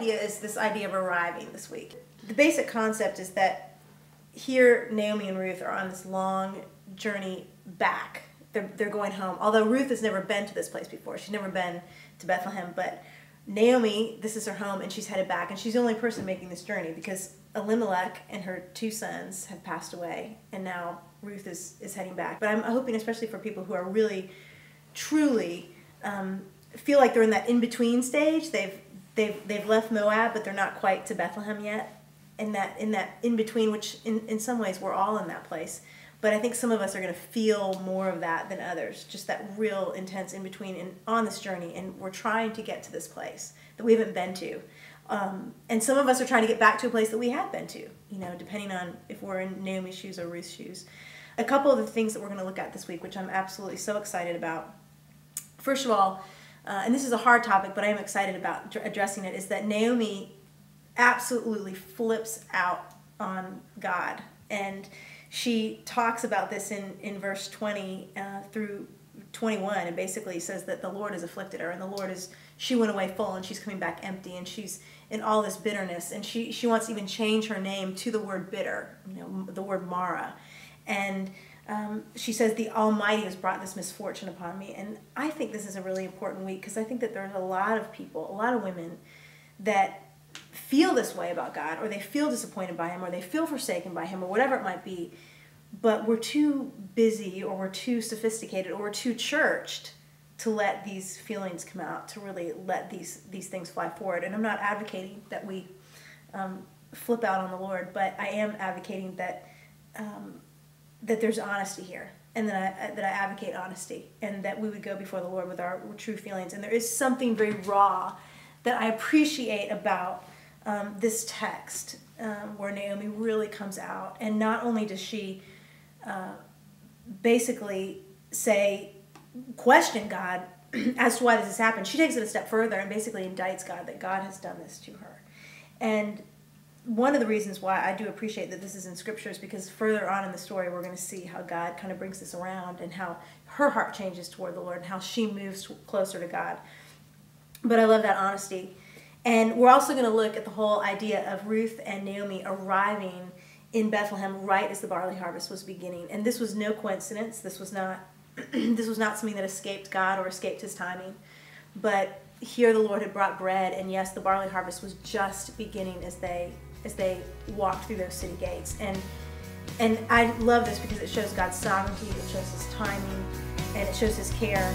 idea is this idea of arriving this week. The basic concept is that here Naomi and Ruth are on this long journey back. They're going home. Although Ruth has never been to this place before. She's never been to Bethlehem. But Naomi, this is her home, and she's headed back. And she's the only person making this journey because Elimelech and her 2 sons have passed away. And now Ruth is heading back. But I'm hoping, especially for people who are really, truly feel like they're in that in-between stage. They've left Moab, but they're not quite to Bethlehem yet. In that in-between, which in some ways we're all in that place. But I think some of us are going to feel more of that than others, just that real intense in-between and on this journey. And we're trying to get to this place that we haven't been to. And some of us are trying to get back to a place that we have been to, you know, depending on if we're in Naomi's shoes or Ruth's shoes. A couple of the things that we're going to look at this week, which I'm absolutely so excited about. First of all, and this is a hard topic, but I am excited about addressing it, is that Naomi absolutely flips out on God. And she talks about this in verse 20 through 21, and basically says that the Lord has afflicted her, and she went away full, and she's coming back empty, and she's in all this bitterness, and she wants to even change her name to the word bitter, you know, the word Mara. And she says, the Almighty has brought this misfortune upon me. And I think this is a really important week because I think that there's a lot of people, a lot of women that feel this way about God, or they feel disappointed by Him, or they feel forsaken by Him, or whatever it might be, but we're too busy, or we're too sophisticated, or we're too churched to let these feelings come out, to really let these things fly forward. And I'm not advocating that we flip out on the Lord, but I am advocating that that there's honesty here, and that I advocate honesty, and that we would go before the Lord with our true feelings. And there is something very raw that I appreciate about this text, where Naomi really comes out, and not only does she basically question God as to why this has happened, she takes it a step further and basically indicts God that God has done this to her. And one of the reasons why I do appreciate that this is in Scripture is because further on in the story we're going to see how God kind of brings this around, and how her heart changes toward the Lord, and how she moves closer to God. But I love that honesty. And we're also going to look at the whole idea of Ruth and Naomi arriving in Bethlehem right as the barley harvest was beginning. And this was no coincidence. This was not this was not something that escaped God or escaped His timing. But here the Lord had brought bread, and yes, the barley harvest was just beginning as they walked through those city gates. And I love this because it shows God's sovereignty, it shows His timing, and it shows His care.